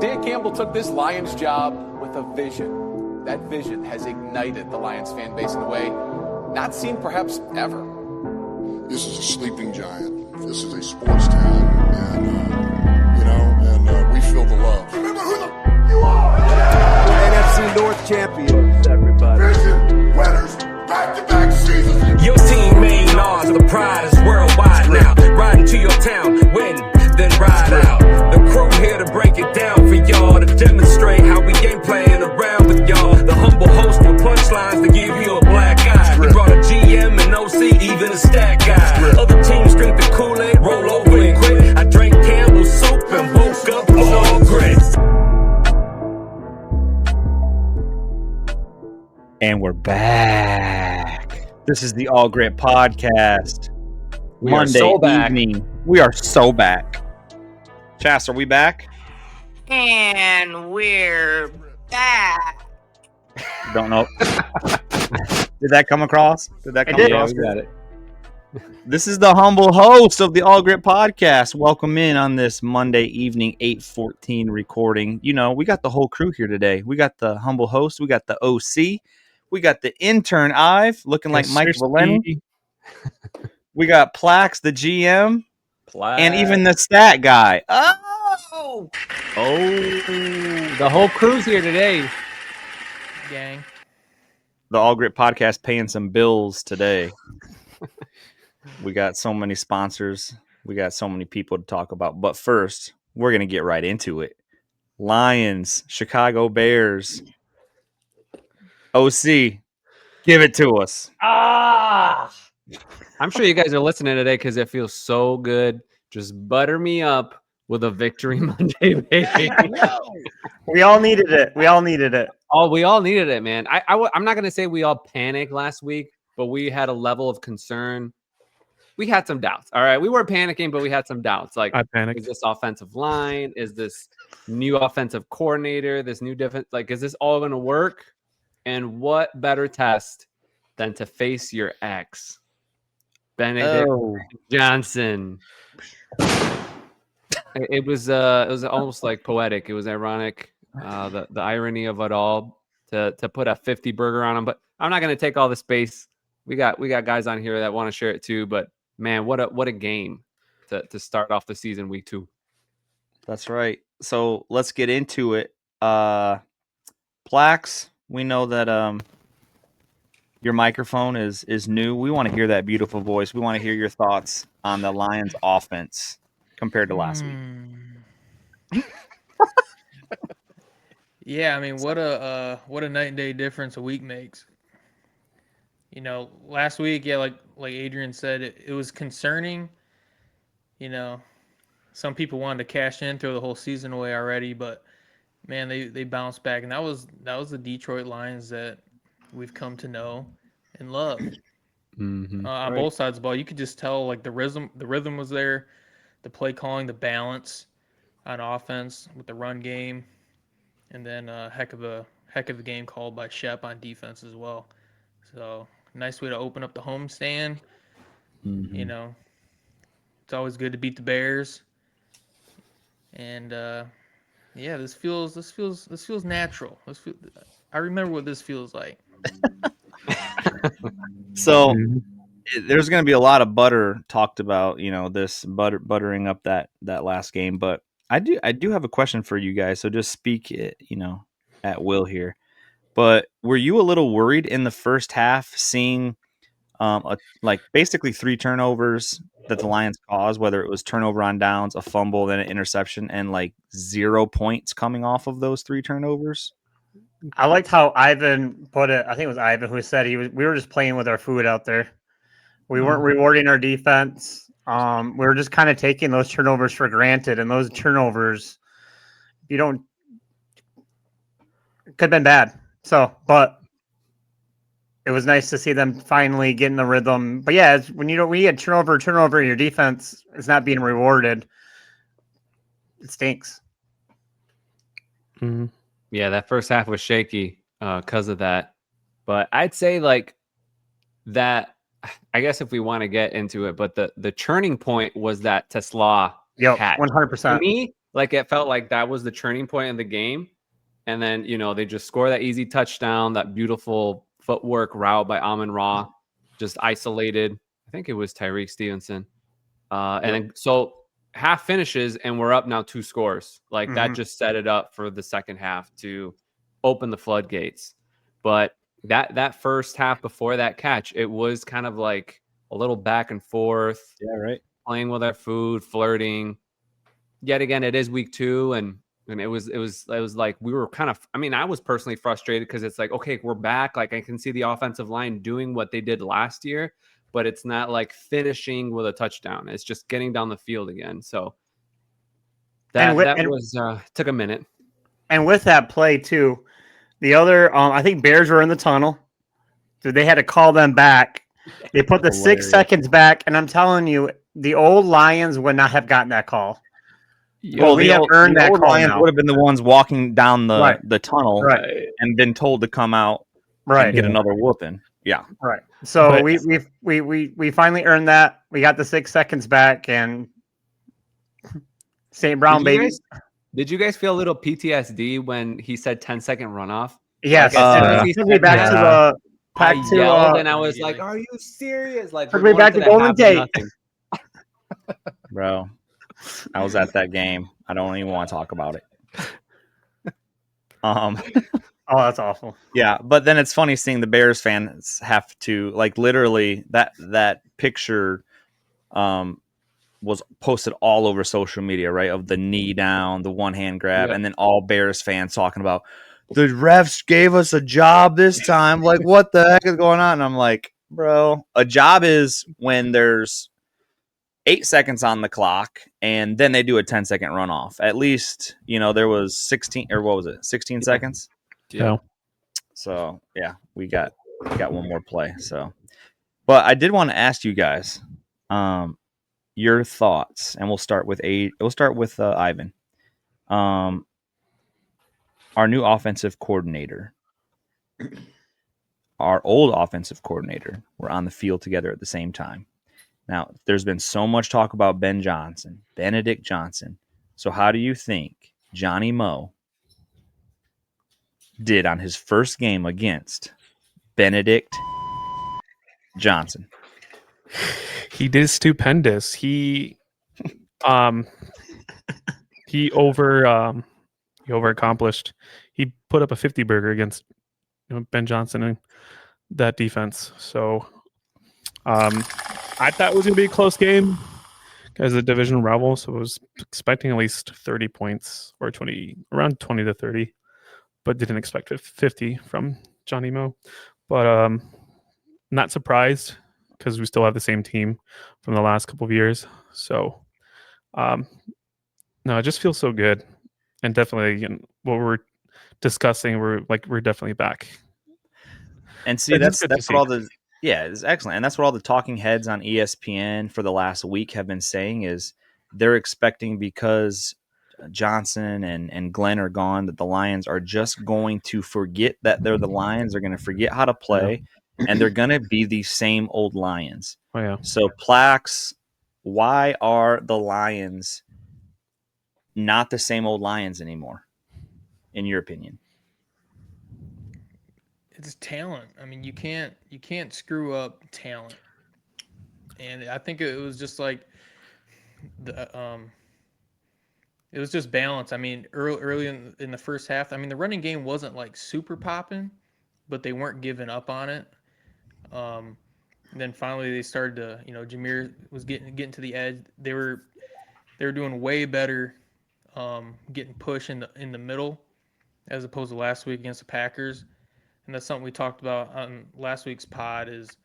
Dan Campbell took this Lions job with a vision. That vision has ignited the Lions fan base in a way not seen perhaps ever. This is a sleeping giant. This is a sports town, and we feel the love. Remember who you are! NFC North champions, everybody. Vision, winners, back-to-back seasons. Your team ain't ours, the prize is worldwide now. Riding to your town, win, then ride out. The crew here to break it down for y'all, to demonstrate how we ain't playing around with y'all. The humble host with punchlines to give you a black eye. We brought a GM and OC, even a stat guy. Other teams drink the Kool-Aid, roll over and quit. I drank Campbell's soup and woke up all Gritt. And we're back. This is the All Gritt podcast. Monday evening. We are so back. Chas, are we back? And we're back. Don't know. Did that come across? We got it. This is the humble host of the All Gritt podcast. Welcome in on this Monday evening, 8:14 recording. You know, we got the whole crew here today. We got the humble host. We got the OC. We got the intern Ive looking like Mike Valenti. We got Plax, the GM. And even the stat guy. Oh, the whole crew's here today, gang. The All Gritt podcast paying some bills today. We got so many sponsors. We got so many people to talk about. But first, we're going to get right into it. Lions, Chicago Bears. OC, give it to us. I'm sure you guys are listening today because it feels so good. Just butter me up with a victory Monday, baby. We all needed it. We all needed it. Oh, we all needed it, man. I'm not going to say we all panicked last week, but we had a level of concern. We had some doubts. All right. We were panicking, but we had some doubts. Like, I panicked. Is this offensive line? Is this new offensive coordinator? This new defense? Like, is this all going to work? And what better test than to face your ex, Benedict Johnson? It was almost like poetic. It was ironic, the irony of it all to put a 50 burger on him. But I'm not going to take all the space. We got guys on here that want to share it too. But man, what a game to start off the season week 2. That's right. So let's get into it. Plax, we know that your microphone is new. We want to hear that beautiful voice. We want to hear your thoughts on the Lions offense compared to last week. Yeah, I mean, what a night and day difference a week makes. You know, last week, yeah, like Adrian said, it was concerning. You know, some people wanted to cash in, throw the whole season away already, but man, they bounced back, and that was the Detroit Lions that we've come to know and love. On both sides of the ball, you could just tell like the rhythm was there, the play calling, the balance on offense with the run game, and then a heck of a game called by Shep on defense as well. So nice way to open up the homestand. You know, it's always good to beat the Bears, and yeah, this feels natural. I remember what this feels like. So there's going to be a lot of butter talked about, you know, this buttering up that last game. But I do have a question for you guys. So just speak it, you know, at will here. But were you a little worried in the first half seeing like basically 3 turnovers that the Lions caused, whether it was turnover on downs, a fumble, then an interception, and like 0 points coming off of those 3 turnovers? I liked how Ivan put it. I think it was Ivan who said we were just playing with our food out there. We weren't rewarding our defense. We were just kind of taking those turnovers for granted, and those turnovers, could have been bad. So, but it was nice to see them finally get in the rhythm. But yeah, when you had turnover, your defense is not being rewarded. It stinks. Mm-hmm. Yeah, that first half was shaky because of that. But I'd say like that. I guess if we want to get into it, but the turning point was that Tesla catch. 100%. To me, like it felt like that was the turning point in the game. And then, they just score that easy touchdown, that beautiful footwork route by Amon-Ra, just isolated. I think it was Tyreek Stevenson. And then so half finishes and we're up now 2 scores. Like that just set it up for the second half to open the floodgates. But that first half before that catch, it was kind of like a little back and forth. Yeah, right. Playing with our food, flirting. Yet again, it is week 2, and it was like we were kind of. I mean, I was personally frustrated because it's like, okay, we're back. Like I can see the offensive line doing what they did last year, but it's not like finishing with a touchdown. It's just getting down the field again. So that was took a minute. And with that play too, the other I think Bears were in the tunnel, so they had to call them back. They put the 6 seconds back, and I'm telling you, the old Lions would not have gotten that call. Well, we have earned that call Lions now. would have been the ones walking down the tunnel Right. and been told to come out and get another whooping. Yeah. Right. So we finally earned that. We got the 6 seconds back, and St. Brown baby. Did you guys feel a little PTSD when he said 10-second runoff? Yes. Like, took me back to the I yelled and I was like, "Are you serious?" Like, took me back to Golden Tate. Bro, I was at that game. I don't even want to talk about it. Oh, that's awful. Yeah, but then it's funny seeing the Bears fans have to, like, literally that picture was posted all over social media, right? Of the knee down, the one hand grab, and then all Bears fans talking about the refs gave us a job this time. Like, what the heck is going on? And I'm like, bro, a job is when there's 8 seconds on the clock and then they do a 10-second runoff. At least, there was 16 seconds? Yeah. So, yeah, we got one more play. So, but I did want to ask you guys your thoughts, and we'll start with Ivan. Our new offensive coordinator, our old offensive coordinator, were on the field together at the same time. Now, there's been so much talk about Benedict Johnson. So how do you think Johnny Moe did on his first game against Benedict Johnson? He did stupendous. He overaccomplished. He put up a 50 burger against Ben Johnson and that defense. So I thought it was going to be a close game as a division rival. So I was expecting at least 30 points or around 20 to 30, but didn't expect 50 from Johnny Moe. But not surprised because we still have the same team from the last couple of years. So no, it just feels so good. And definitely what we're discussing, we're definitely back. And see, that's what all the it's excellent. And that's what all the talking heads on ESPN for the last week have been saying is they're expecting, because Johnson and Glenn are gone, that the Lions are just going to forget that they're the Lions. They're going to forget how to play, and they're going to be the same old Lions. Oh, yeah. So, Plax, why are the Lions not the same old Lions anymore, in your opinion? It's talent. I mean, you can't screw up talent. And I think it was just like it was just balance. I mean, early in the first half, I mean, the running game wasn't like super popping, but they weren't giving up on it. Then finally they started to, Jameer was getting to the edge. They were doing way better getting push in the middle as opposed to last week against the Packers. And that's something we talked about on last week's pod is,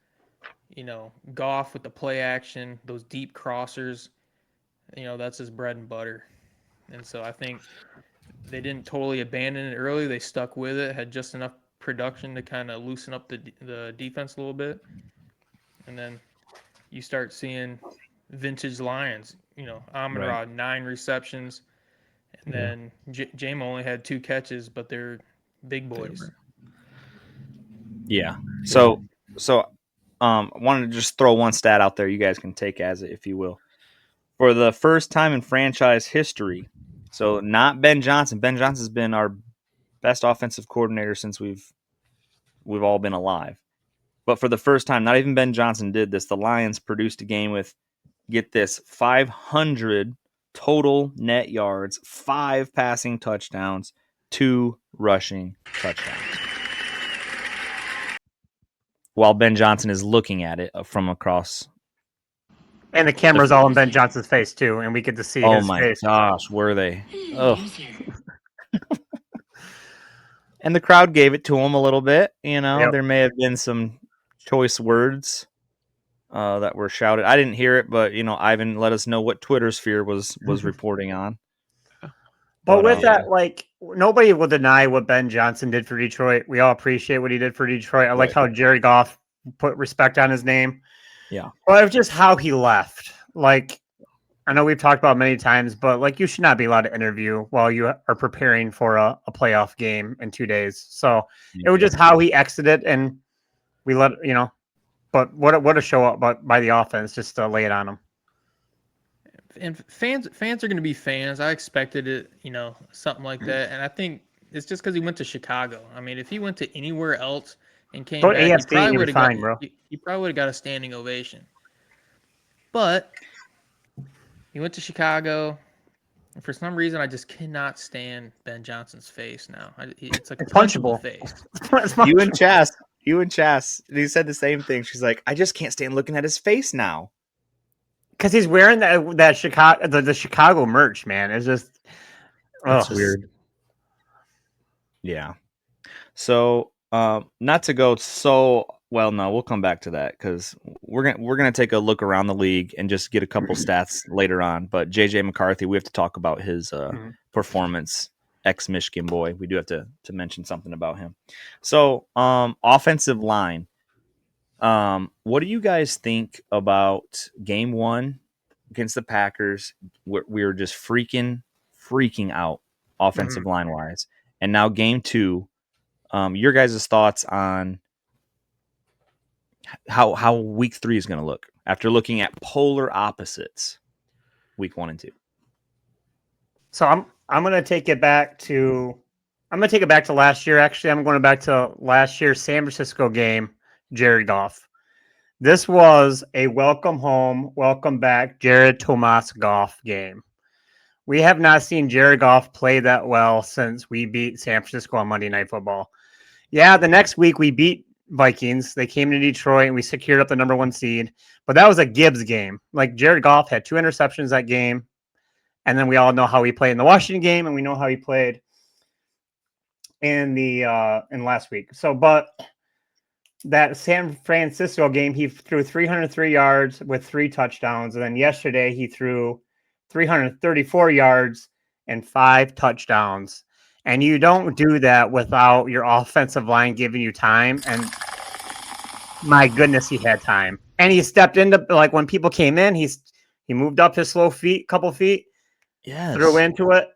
Goff with the play action, those deep crossers, that's his bread and butter. And so I think they didn't totally abandon it early. They stuck with it, had just enough production to kind of loosen up the defense a little bit. And then you start seeing vintage Lions, Amon-Ra, 9 receptions. And then Jame only had 2 catches, but they're big boys. Yeah. So wanted to just throw one stat out there. You guys can take as it, if you will. For the first time in franchise history, So not Ben Johnson. Ben Johnson's been our best offensive coordinator since we've all been alive. But for the first time, not even Ben Johnson did this. The Lions produced a game with, get this, 500 total net yards, 5 passing touchdowns, 2 rushing touchdowns. While Ben Johnson is looking at it from across. And the camera's all in Ben Johnson's face too, and we get to see his face. Oh my gosh, were they? Oh. And the crowd gave it to him a little bit. Yep. There may have been some choice words that were shouted. I didn't hear it, but Ivan let us know what Twitter sphere was reporting on. But with that, like, nobody will deny what Ben Johnson did for Detroit. We all appreciate what he did for Detroit. I like how Jared Goff put respect on his name. Yeah. But it was just how he left. Like, I know we've talked about it many times, but like, you should not be allowed to interview while you are preparing for a playoff game in 2 days. So it was just how he exited, and we let But what a show up by the offense, just to lay it on them. And fans are going to be fans. I expected it, something like that. And I think it's just because he went to Chicago. I mean, if he went to anywhere else and came back, he probably would have got a standing ovation. But he went to Chicago, and for some reason, I just cannot stand Ben Johnson's face now. It's like a punchable face. You and Chas, he said the same thing. She's like, I just can't stand looking at his face now. Because he's wearing that Chicago the Chicago merch, man. It's just weird. Yeah. So not to go so well, no, we'll come back to that because we're gonna take a look around the league and just get a couple stats later on. But JJ McCarthy, we have to talk about his performance. Ex-Michigan boy. We do have to mention something about him. So offensive line. What do you guys think about game 1 against the Packers? We were just freaking out offensive line wise. And now game 2, your guys' thoughts on how week 3 is going to look after looking at polar opposites week 1 and 2. So I'm going to take it back to last year. Actually, I'm going back to last year's San Francisco game, Jared Goff. This was a welcome home, welcome back Jared Thomas Goff game. We have not seen Jared Goff play that well since we beat San Francisco on Monday Night Football. Yeah, the next week we beat Vikings. They came to Detroit and we secured up the number 1 seed. But that was a Gibbs game. Like, Jared Goff had 2 interceptions that game. And then we all know how he played in the Washington game, and we know how he played in last week. So, but that San Francisco game, he threw 303 yards with 3 touchdowns. And then yesterday he threw 334 yards and 5 touchdowns. And you don't do that without your offensive line giving you time. And my goodness, he had time. And he stepped into, like, when people came in, he moved up his couple feet. Yes. Threw into it.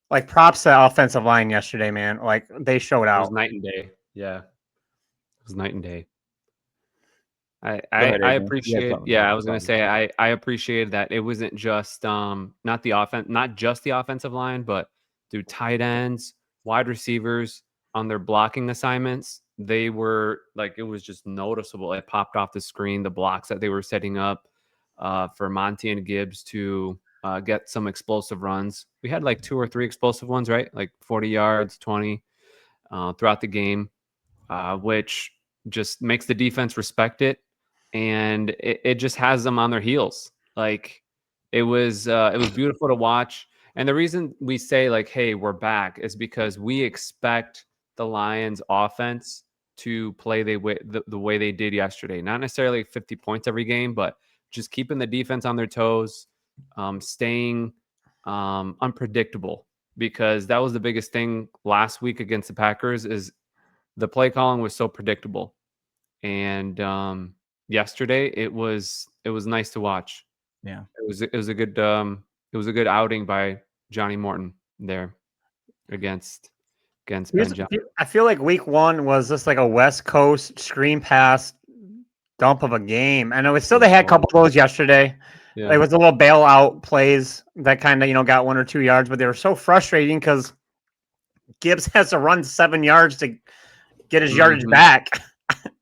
Like, props to the offensive line yesterday, man. Like, they showed out. It was night and day. Yeah. It was night and day. I appreciate. Yeah, I was gonna say I appreciated that it wasn't just not just the offensive line, but through tight ends, wide receivers on their blocking assignments. They were like, it was just noticeable. It popped off the screen, the blocks that they were setting up for Monty and Gibbs to get some explosive runs. We had like 2 or 3 explosive ones, right? Like 40 yards, 20 throughout the game, which just makes the defense respect it. And it just has them on their heels. Like, it was beautiful to watch. And the reason we say, like, hey, we're back is because we expect the Lions offense to play the way they did yesterday. Not necessarily 50 points every game, but just keeping the defense on their toes, staying unpredictable, because that was the biggest thing last week against the Packers is the play calling was so predictable. And yesterday it was nice to watch. Yeah. It was a good outing by Johnny Morton there against Ben Johnson. I feel like week 1 was just like a West Coast screen pass dump of a game. I know they had a couple of those yesterday. Yeah. It was a little bailout plays that kind of got 1 or 2 yards, but they were so frustrating because Gibbs has to run 7 yards to get his yardage back,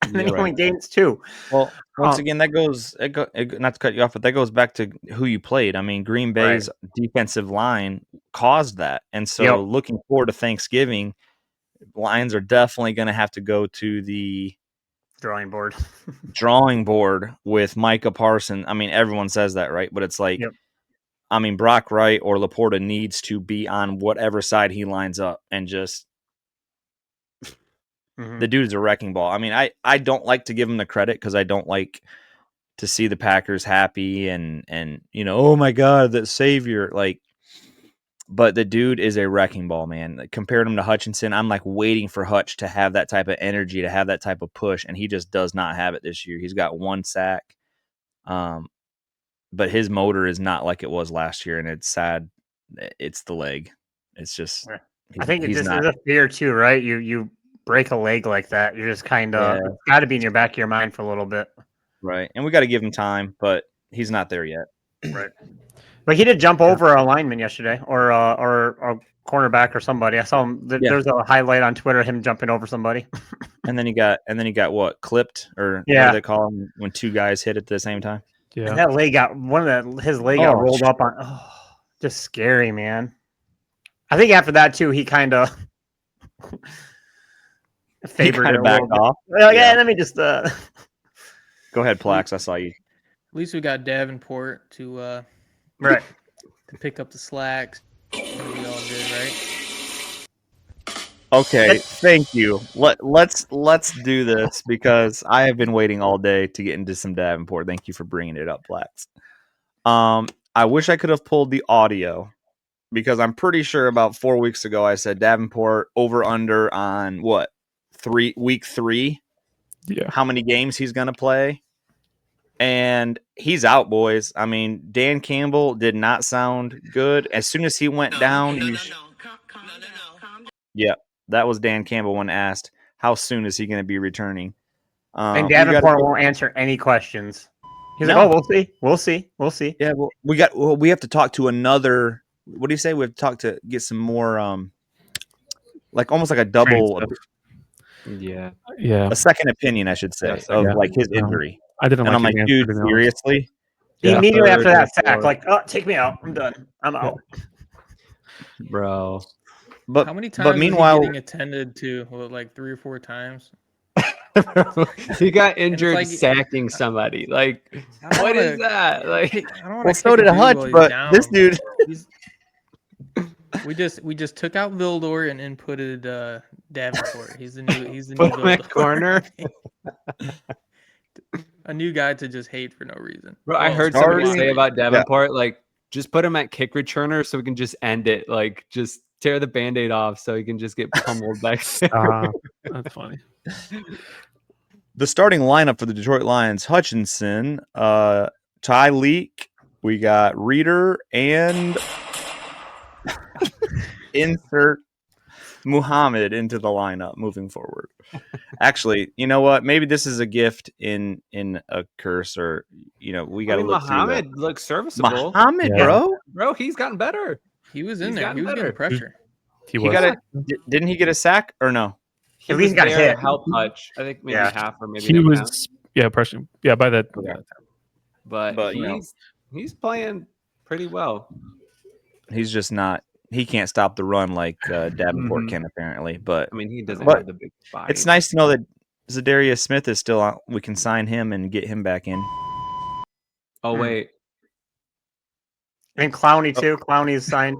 and then he only gains 2. Well, once again, that goes not to cut you off, but that goes back to who you played. I mean, Green Bay's defensive line caused that, and so looking forward to Thanksgiving, Lions are definitely going to have to go to the drawing board with Micah Parsons. I mean, everyone says that, right? But it's like, I mean, Brock Wright or Laporta needs to be on whatever side he lines up and just. The dude's a wrecking ball. I mean, I don't like to give him the credit because I don't like to see the Packers happy and oh my God, that savior. Like, but the dude is a wrecking ball, man. Like, compared him to Hutchinson, I'm like waiting for Hutch to have that type of energy, to have that type of push, and he just does not have it this year. He's got 1 sack, but his motor is not like it was last year, and it's sad. It's the leg. It's just. I think it's a fear too, right? You break a leg like that, you're just kind of it's got to be in your back of your mind for a little bit, right? And we got to give him time, but he's not there yet, right? But he did jump over a lineman yesterday, or a cornerback or somebody. I saw him. There's a highlight on Twitter, him jumping over somebody. and then he got what, clipped, or what do they call him when 2 guys hit at the same time? Yeah, and that leg got his leg got rolled up on. Oh, just scary, man. I think after that too, he kind of. Favored it back off. Well, let me just go ahead, Plax. I saw you. At least we got Davenport to to pick up the slacks. We all did, right? Okay, thank you. Let's do this because I have been waiting all day to get into some Davenport. Thank you for bringing it up, Plax. I wish I could have pulled the audio because I'm pretty sure about 4 weeks ago I said Davenport over under on what? Week 3, how many games he's going to play, and he's out, boys. I mean, Dan Campbell did not sound good. As soon as he went down, that was Dan Campbell when asked how soon is he going to be returning. And Davenport won't answer any questions. He's like, "Oh, we'll see." Yeah, well, we have to talk to another. What do you say? We have to talk to get some more, like almost like a double. Yeah. A second opinion, I should say, of like his injury. I didn't. And I'm like, dude, seriously? Immediately after that sack, like, oh, take me out. I'm done. I'm out, bro. But how many times? Meanwhile, is he getting attended to? Like 3 or 4 times. He got injured sacking somebody. Like, what is that? Like, well, so did Hutch, but this dude. We just took out Vildor and inputted Davenport. He's the new corner. A new guy to just hate for no reason. Bro, I heard somebody say about Davenport, like, just put him at kick returner so we can just end it. Like, just tear the Band-Aid off so he can just get pummeled back there. That's funny. The starting lineup for the Detroit Lions: Hutchinson, Tyleek, we got Reeder, and insert Muhammad into the lineup moving forward. Actually, you know what? Maybe this is a gift in a curse, or we got to look through that. Muhammad looks serviceable. Muhammad, bro, he's gotten better. He was in there. He was getting pressure. He was. Didn't he get a sack or no? At least got hit. Help Hutch. I think maybe half or maybe he was. Pressure. Yeah, by that. Yeah. But he's playing pretty well. He's just not. He can't stop the run like Davenport can, apparently. But I mean, he doesn't have the big body. It's nice to know that Zadarius Smith is still on. We can sign him and get him back in. Oh wait, and Clowney too. Clowney's signed.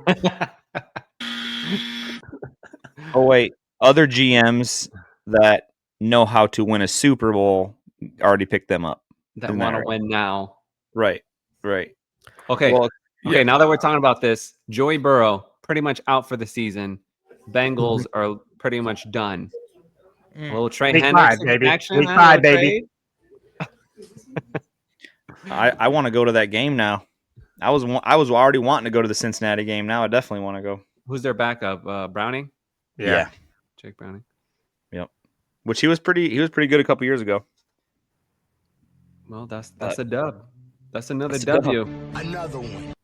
Oh wait, other GMs that know how to win a Super Bowl already picked them up. That want to win now. Right. Okay. Well, okay. Now that we're talking about this, Joey Burrow pretty much out for the season. Bengals are pretty much done. A little Trey Hendrickson action. Week 5, baby. I want to go to that game now. I was already wanting to go to the Cincinnati game. Now I definitely want to go. Who's their backup? Browning. Yeah. Jake Browning. Yep. Which he was pretty good a couple years ago. Well, that's a dub. That's another Let's go. W. Another one.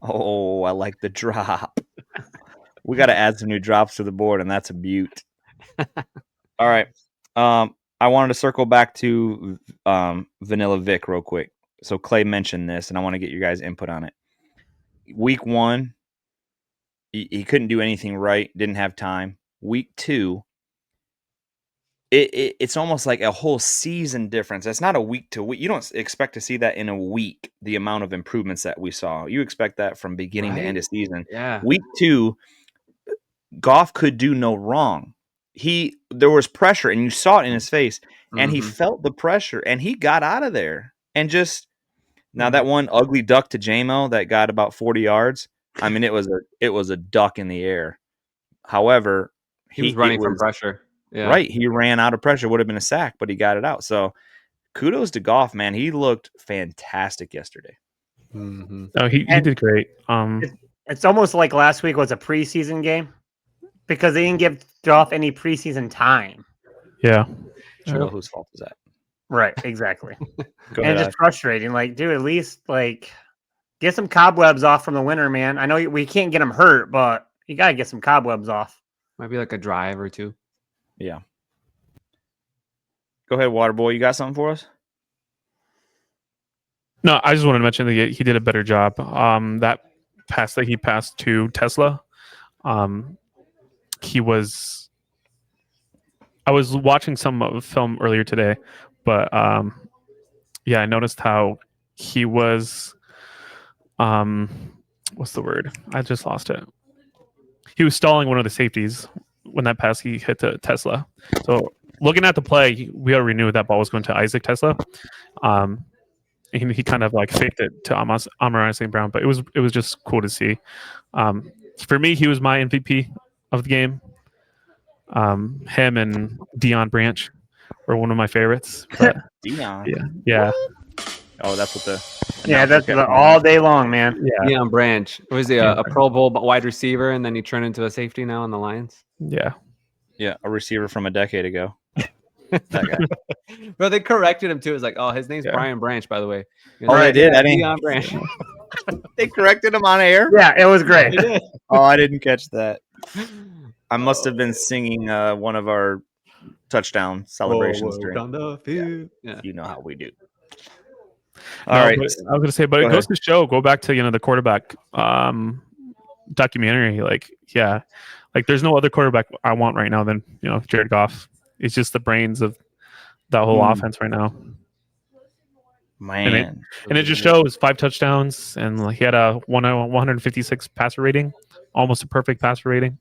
Oh, I like the drop. We got to add some new drops to the board, and that's a beaut. All right. I wanted to circle back to Vanilla Vic real quick. So Clay mentioned this, and I want to get your guys' input on it. Week 1, he couldn't do anything right, didn't have time. Week 2, it's almost like a whole season difference. That's not a week to week. You don't expect to see that in a week, the amount of improvements that we saw. You expect that from beginning to end of season. Yeah. Week 2, Goff could do no wrong. There was pressure, and you saw it in his face, and he felt the pressure, and he got out of there. And just now that one ugly duck to JMO that got about 40 yards, I mean, it was a duck in the air. However, he was running from pressure. Yeah. Right. He ran out of pressure. Would have been a sack, but he got it out. So kudos to Goff, man. He looked fantastic yesterday. No, he did great. It's almost like last week was a preseason game because they didn't give Goff any preseason time. Yeah. Sure. Whose fault is that? Right, exactly. Go and ahead. just frustrating. Like, dude, at least like get some cobwebs off from the winter, man. I know we can't get him hurt, but you gotta get some cobwebs off. Might be like a drive or two. Yeah. Go ahead, Waterboy. You got something for us? No, I just wanted to mention that he did a better job. That pass that he passed to Tesla, I was watching some film earlier today, but yeah, I noticed how he was, what's the word? I just lost it. He was stalling one of the safeties when that pass he hit to Tesla. So looking at the play, we already knew that ball was going to Isaac Tesla. He kind of like faked it to Amon-Ra St. Brown, but it was just cool to see. For me, he was my MVP of the game. Him and Deion Branch were one of my favorites. But Deion, yeah. Oh, that's what that's all day long, man. Yeah, Deion Branch. Was he a Pro Bowl wide receiver, and then he turned into a safety now on the Lions? Yeah, a receiver from a decade ago. That guy. Bro, they corrected him too. It's like, oh, his name's Brian Branch, by the way. They did. I didn't. Deion Branch. They corrected him on air. Yeah, it was great. Oh, I didn't catch that. I must have been singing one of our touchdown celebrations during. Yeah. You know how we do. All right. I was going to say, but it goes to show. Go back to the quarterback documentary. Like, yeah, like there's no other quarterback I want right now than Jared Goff. He's just the brains of that whole offense right now. Man, and it just shows 5 touchdowns, and he had a 156 passer rating, almost a perfect passer rating.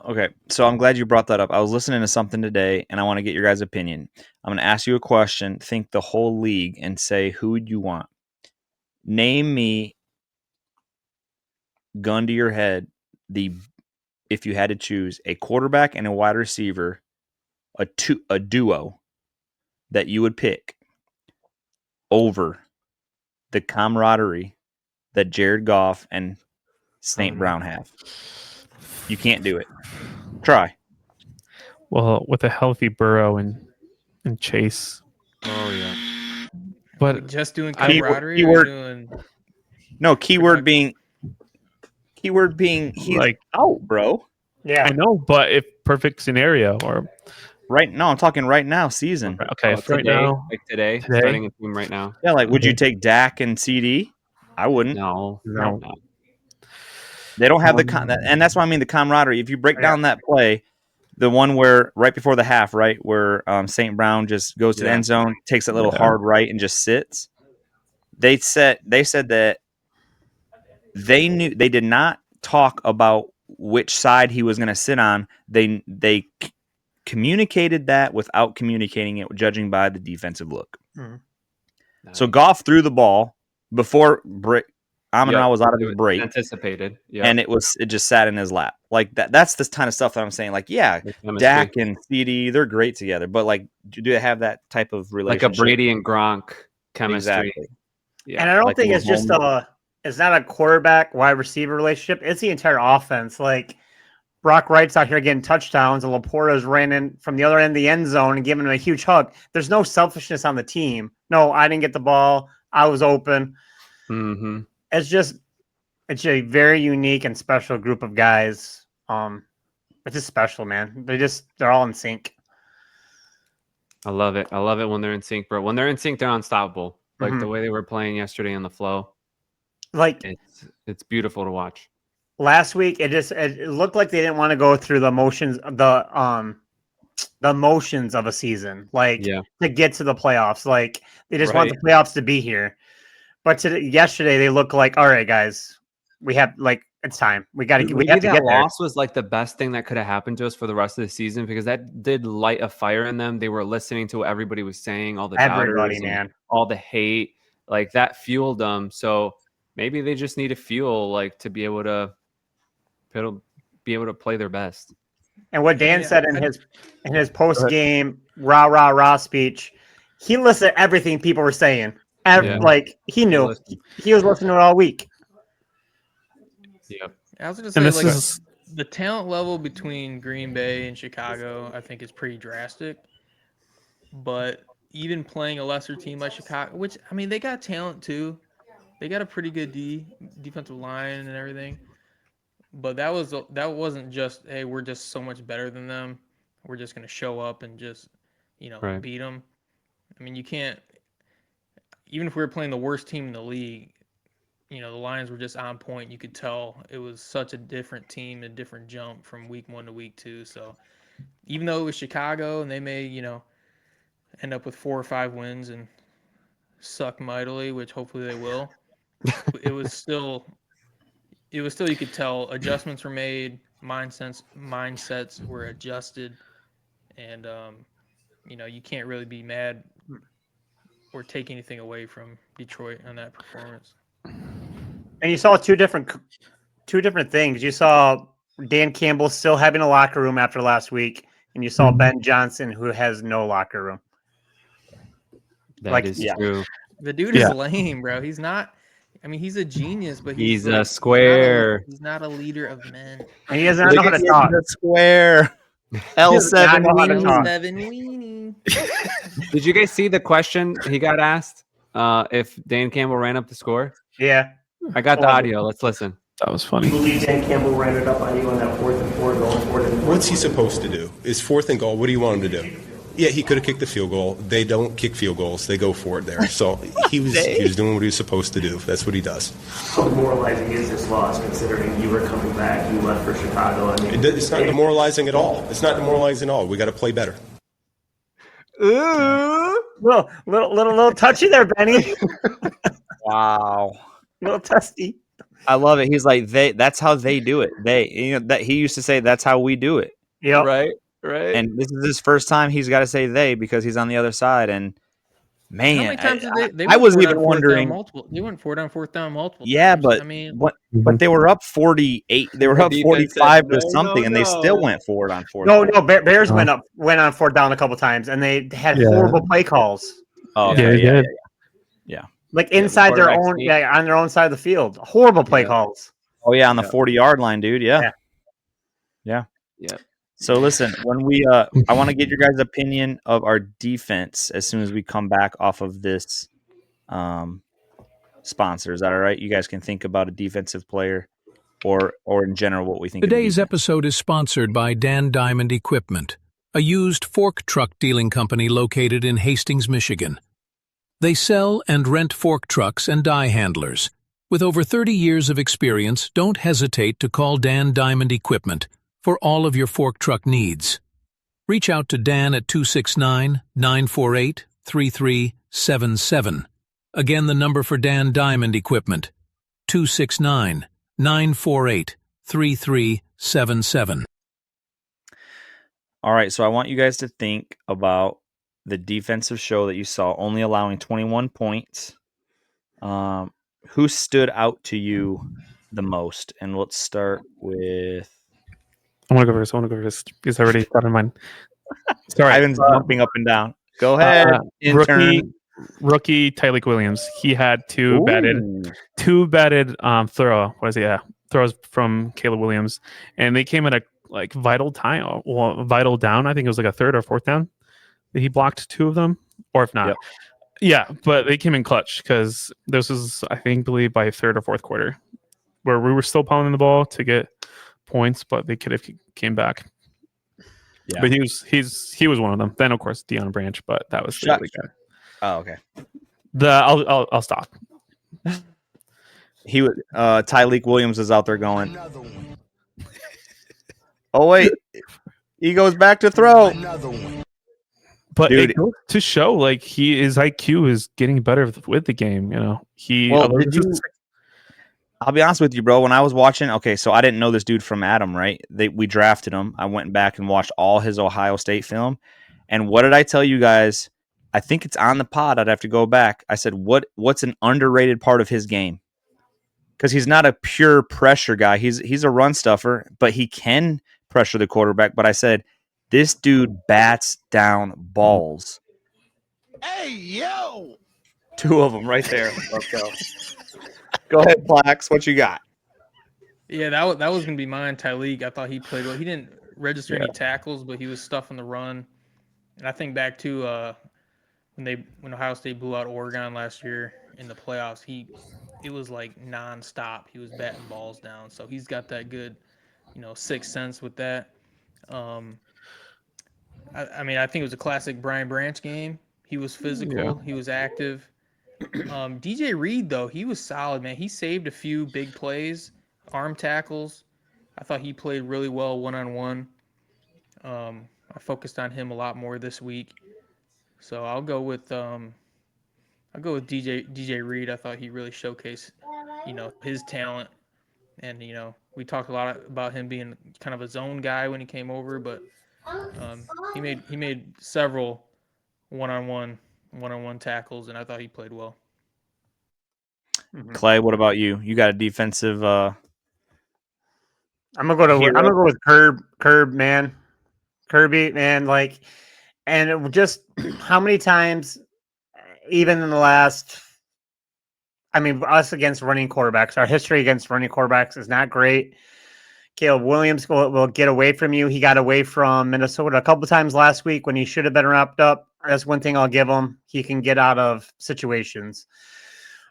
Okay, so I'm glad you brought that up. I was listening to something today, and I want to get your guys' opinion. I'm going to ask you a question, think the whole league, and say who would you want. Name me, gun to your head, if you had to choose a quarterback and a wide receiver, a duo that you would pick over the camaraderie that Jared Goff and St. Brown have. You can't do it. Try. Well, with a healthy Burrow and Chase. Oh yeah. But just doing camaraderie. Keyword being he's like out, bro. Yeah, I know, but if perfect scenario or right now, I'm talking right now, season. Okay, today, right now, like today, starting a team right now. Yeah, like would you take Dak and CD? I wouldn't. No. They don't have and that's why I mean the camaraderie. If you break down that play, the one where right before the half, right where St. Brown just goes to the end zone, takes that little hard right, and just sits. They said that they did not talk about which side he was going to sit on. They communicated that without communicating it, judging by the defensive look. Mm-hmm. Nice. So Goff threw the ball before Amon-Ra was out of his break. Anticipated. And it just sat in his lap. Like that's the kind of stuff that I'm saying. Like, yeah, Dak and CD, they're great together. But like, do they have that type of relationship? Like a Brady and Gronk chemistry. Exactly. Yeah. And I don't think it's just it's not a quarterback wide receiver relationship. It's the entire offense. Like Brock Wright's out here getting touchdowns, and Laporta's ran in from the other end of the end zone and giving him a huge hug. There's no selfishness on the team. No, I didn't get the ball. I was open. Mm-hmm. It's a very unique and special group of guys. It's just special, man. They're all in sync. I love it. I love it when they're in sync, bro. When they're in sync, they're unstoppable. Like Mhm. the way they were playing yesterday on the flow. Like It's beautiful to watch. last week, it looked like they didn't want to go through the motions of a season, like to get to the playoffs. Like they just want the playoffs to be here. But yesterday, they look like, all right, guys, we have it's time. We have to get there. Loss was like the best thing that could have happened to us for the rest of the season because that did light a fire in them. They were listening to what everybody was saying, all the doubters, man, all the hate, like that fueled them. So maybe they just need a fuel, like to be able to play their best. And what Dan said in his post game rah speech, he listened to everything people were saying. Like he knew he was listening to it all week. Yep. I was going to say, the talent level between Green Bay and Chicago, I think, is pretty drastic. But even playing a lesser team like Chicago, which, I mean, they got talent too. They got a pretty good defensive line and everything. But that wasn't just, hey, we're just so much better than them. We're just going to show up and just, beat them. I mean, you can't, even if we were playing the worst team in the league, the Lions were just on point. You could tell it was such a different team, a different jump from week 1 to week 2. So even though it was Chicago and they may, end up with 4 or 5 wins and suck mightily, which hopefully they will, it was still you could tell adjustments were made, mindsets were adjusted, and you can't really be mad or take anything away from Detroit on that performance. And you saw two different things. You saw Dan Campbell still having a locker room after last week, and you saw Ben Johnson who has no locker room. That is true. The dude is lame, bro. He's not. I mean, he's a genius, but he's a square. He's not a leader of men. And he doesn't know how to talk. Square. L7 weenie. Did you guys see the question he got asked? If Dan Campbell ran up the score? Yeah. I got the audio. Let's listen. That was funny. You believe Dan Campbell ran it up on you on that 4th and 4 going forward? What's he supposed to do? It's 4th and goal. What do you want him to do? Yeah, he could have kicked the field goal. They don't kick field goals. They go for it there. So he was doing what he was supposed to do. That's what he does. How demoralizing is this loss considering you were coming back, you left for Chicago? I mean, it's not demoralizing at all. It's not demoralizing at all. We got to play better. Ooh. Little touchy there, Benny. Wow. Little testy. I love it. He's like, that's how they do it. That he used to say, that's how we do it. Yeah. Right. And this is his first time he's got to say they because he's on the other side. And man, how many times did they I was even wondering. They went for it on 4th down multiple. Yeah, times. but I mean, but they were up 48. They were up 45 to something, and they still went for it on 4th. No, Bears went on 4th down a couple times, and they had horrible play calls. Oh, yeah. Like inside their own, on their own side of the field, horrible play calls. Oh yeah, on the 40-yard line, dude. Yeah. So listen, when we I want to get your guys' opinion of our defense as soon as we come back off of this sponsor. Is that all right? You guys can think about a defensive player or in general what we think. Today's episode is sponsored by Dan Diamond Equipment, a used fork truck dealing company located in Hastings, Michigan. They sell and rent fork trucks and die handlers. With over 30 years of experience, don't hesitate to call Dan Diamond Equipment for all of your fork truck needs. Reach out to Dan at 269-948-3377. Again, the number for Dan Diamond Equipment, 269-948-3377. All right, so I want you guys to think about the defensive show that you saw, only allowing 21 points. Who stood out to you the most? And let's start with... I want to go first. He's already got in mind. Sorry. Ivan's jumping up and down. Go ahead, intern. Rookie Tyleik Williams. He had two batted throws from Caleb Williams, and they came at a like vital time, vital down. I think it was like a third or fourth down that he blocked 2 of them, or if not, yeah. But they came in clutch because this was, I believe, by third or fourth quarter, where we were still pounding the ball to get points, but they could have came back. Yeah. But he was one of them. Then of course Deion Branch, but that was the other guy. Oh, okay. I'll stop. He would. Tyleek Williams is out there going. Oh wait, he goes back to throw. But Dude. it goes to show, like, his IQ is getting better with the game. You know, I'll be honest with you, bro. When I was watching, okay, so I didn't know this dude from Adam, right? We drafted him. I went back and watched all his Ohio State film. And what did I tell you guys? I think it's on the pod. I'd have to go back. I said, what's an underrated part of his game? Because he's not a pure pressure guy. He's a run stuffer, but he can pressure the quarterback. But I said, this dude bats down balls. Hey, yo! 2 of them right there. Let's go. Go ahead, Plax. What you got? Yeah, that was going to be mine, Tyleek. I thought he played well. He didn't register any tackles, but he was stuffing the run. And I think back to when Ohio State blew out Oregon last year in the playoffs, it was like nonstop. He was batting balls down. So he's got that good, sixth sense with that. I think it was a classic Brian Branch game. He was physical. Yeah. He was active. DJ Reed, though, he was solid, man. He saved a few big plays, arm tackles. I thought he played really well one-on-one. I focused on him a lot more this week. So I'll go with DJ Reed. I thought he really showcased, his talent. And, we talked a lot about him being kind of a zone guy when he came over, but he made several one-on-one tackles, and I thought he played well. Clay, what about you? You got a defensive I'm gonna go with Curb, man. Kirby, man, like, and it just how many times, even in the last, us against running quarterbacks, our history against running quarterbacks is not great. Caleb Williams will get away from you. He got away from Minnesota a couple times last week when he should have been wrapped up. That's one thing I'll give him. He can get out of situations.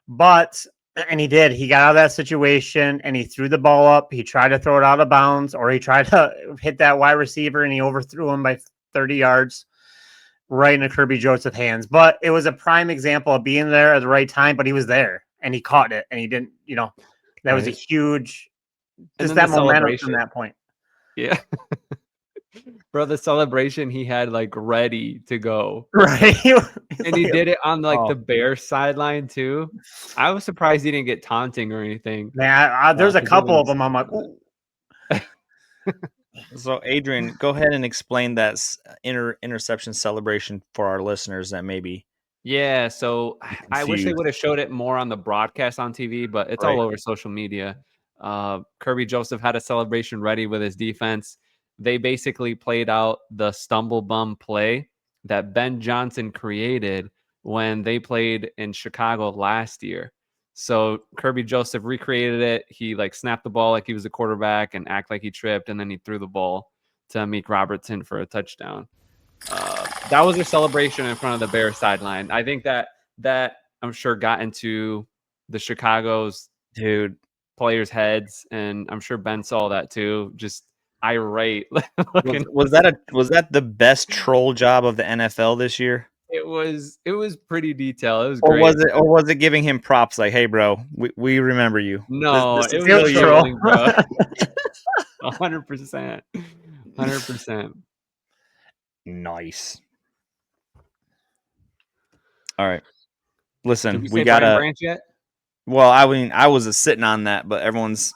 And he did. He got out of that situation and he threw the ball up. He tried to throw it out of bounds, or he tried to hit that wide receiver and he overthrew him by 30 yards right into Kirby Joseph hands. But it was a prime example of being there at the right time, but he was there and he caught it and he didn't, that was a huge, just that momentum from that point. Yeah. Bro, the celebration he had like ready to go. Right. And he did it on the Bears sideline too. I was surprised he didn't get taunting or anything. Man, there's a couple of them. I'm like, ooh. So, Adrian, go ahead and explain that interception celebration for our listeners that maybe. Yeah, so I wish they would have showed it more on the broadcast on TV, but it's all over social media. Kirby Joseph had a celebration ready with his defense. They basically played out the stumble bum play that Ben Johnson created when they played in Chicago last year. So Kirby Joseph recreated it. He snapped the ball like he was a quarterback and act like he tripped, and then he threw the ball to Amik Robertson for a touchdown. That was a celebration in front of the Bears sideline. I think that I'm sure got into the Chicago's players' heads, and I'm sure Ben saw that too. Just irate. Was that the best troll job of the NFL this year? It was pretty detailed. It was great. Or was it giving him props like, "Hey, bro, we remember you"? No, this it was trolling, bro. 100%. 100%. Nice. All right. Listen, we got a Branch yet? Well, I was sitting on that, but everyone's.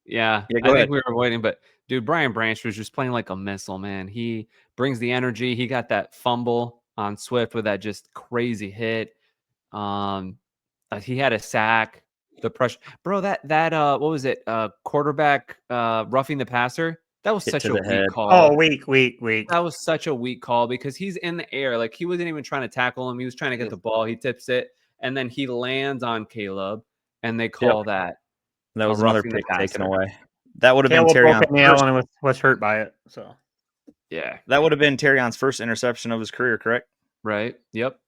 Yeah, go ahead. think we were waiting, but dude, Brian Branch was just playing like a missile, man. He brings the energy. He got that fumble on Swift with that just crazy hit. He had a sack. The pressure, bro. That what was it? Quarterback roughing the passer. That was such a weak call. Oh, weak. That was such a weak call because he's in the air. Like, he wasn't even trying to tackle him. He was trying to get the ball. He tips it, and then he lands on Caleb, and they call that. That was another pick taken away. That would have been Caleb broke Terrion's a nail first, and was hurt by it. So Yeah. that would have been Terrion's first interception of his career, correct? Right. Yep.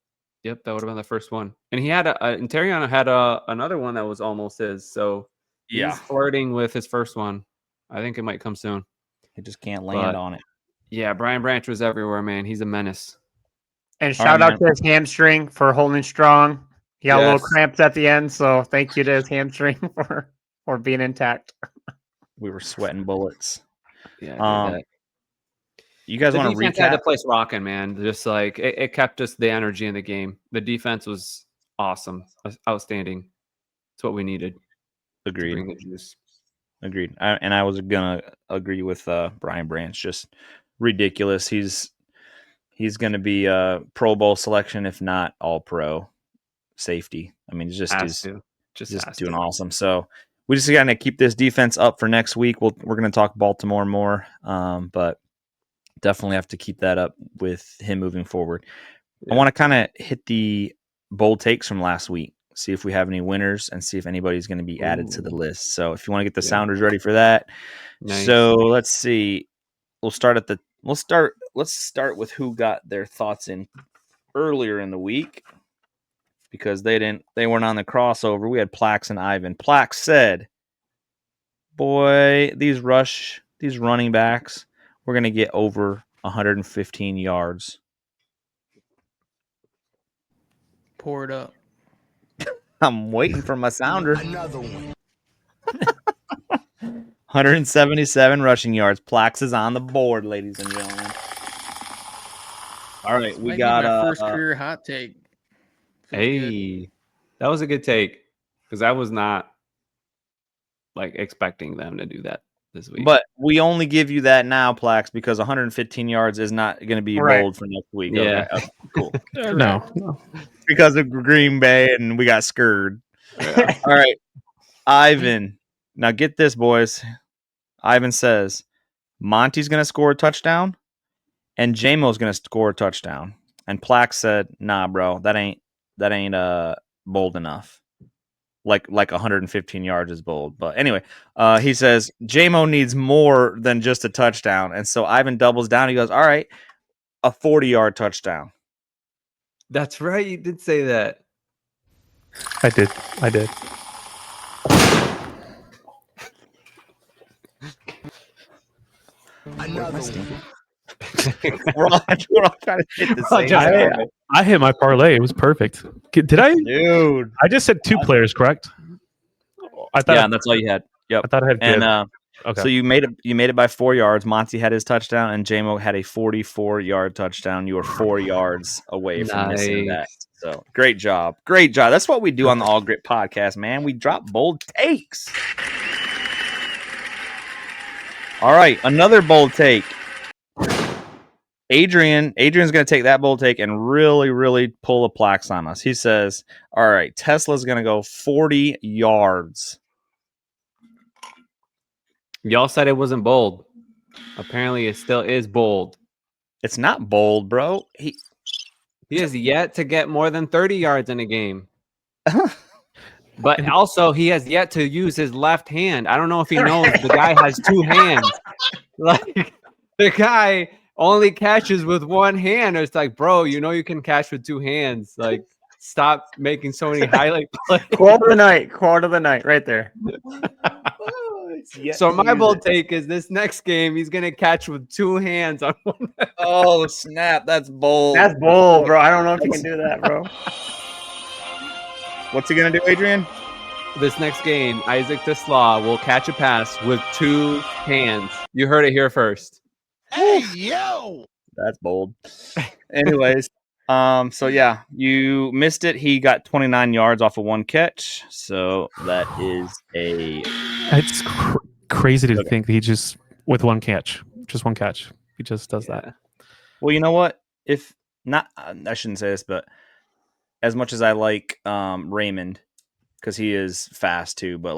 That would have been the first one. And he had and Terrion had another one that was almost his. So Yeah. he's flirting with his first one. I think it might come soon. He just can't land on it. Yeah, Brian Branch was everywhere, man. He's a menace. And shout out to his hamstring for holding strong. He got a little cramps at the end, so thank you to his hamstring for being intact. We were sweating bullets. Yeah, you guys want to defense recap? had the place rocking, man. Just like it kept us the energy in the game. The defense was awesome, outstanding. It's what we needed. Agreed. To bring the juice. Agreed. I was gonna agree with Brian Branch. Just ridiculous. He's gonna be a Pro Bowl selection, if not All Pro safety. I mean, he's just doing awesome. So we just gotta keep this defense up for next week. We're gonna talk Baltimore more, but definitely have to keep that up with him moving forward. Yeah. I want to kind of hit the bold takes from last week. See if we have any winners and see if anybody's going to be added to the list. So if you want to get the Sounders ready for that. Nice. So let's see. Let's start with who got their thoughts in earlier in the week, because they weren't on the crossover. We had Plax and Ivan. Plax said, boy, these running backs, we're going to get over 115 yards. Pour it up. I'm waiting for my sounder. Another one. 177 rushing yards. Plax is on the board, ladies and gentlemen. All right, we got my first career hot take. Hey, that was a good take, because I was not expecting them to do that this week. But we only give you that now, Plax, because 115 yards is not going to be bold for next week. Yeah, okay, cool. No, because of Green Bay and we got scurred. Yeah. All right, Ivan. Now get this, boys. Ivan says Monty's going to score a touchdown and J-Mo's going to score a touchdown. And Plax said, "Nah, bro, that ain't bold enough. Like 115 yards is bold." But anyway, he says J-Mo needs more than just a touchdown. And so Ivan doubles down. He goes, all right, a 40-yard touchdown. That's right. You did say that. I did. Another one. we're all trying to hit the same. I hit my parlay. It was perfect. Did I? Dude. I just said two players, correct? I thought and that's all you had. Yep. I thought I had good. And okay. So you made it by 4 yards. Monty had his touchdown, and J-Mo had a 44-yard touchdown. You were 4 yards away from missing that. So great job. That's what we do on the All Gritt podcast, man. We drop bold takes. All right, another bold take. Adrian's going to take that bold take and really, really pull a Plax on us. He says, all right, Tesla's going to go 40 yards. Y'all said it wasn't bold. Apparently, it still is bold. It's not bold, bro. He has yet to get more than 30 yards in a game. But also, he has yet to use his left hand. I don't know if he knows the guy has two hands. Like, the guy only catches with one hand. It's like, bro, you can catch with two hands. Like, stop making so many highlight plays. Quote of the night, right there. So my bold take is this next game, he's going to catch with two hands on one. Oh, snap. That's bold. That's bold, bro. I don't know if you can do that, bro. What's he going to do, Adrian? This next game, Isaac Tesla will catch a pass with two hands. You heard it here first. Hey, yo! That's bold. Anyways, so yeah, you missed it. He got 29 yards off of one catch. So that is It's crazy to think that he just with one catch, he just does that. Well, you know what? If not, I shouldn't say this, but as much as I like Raymond, because he is fast too, but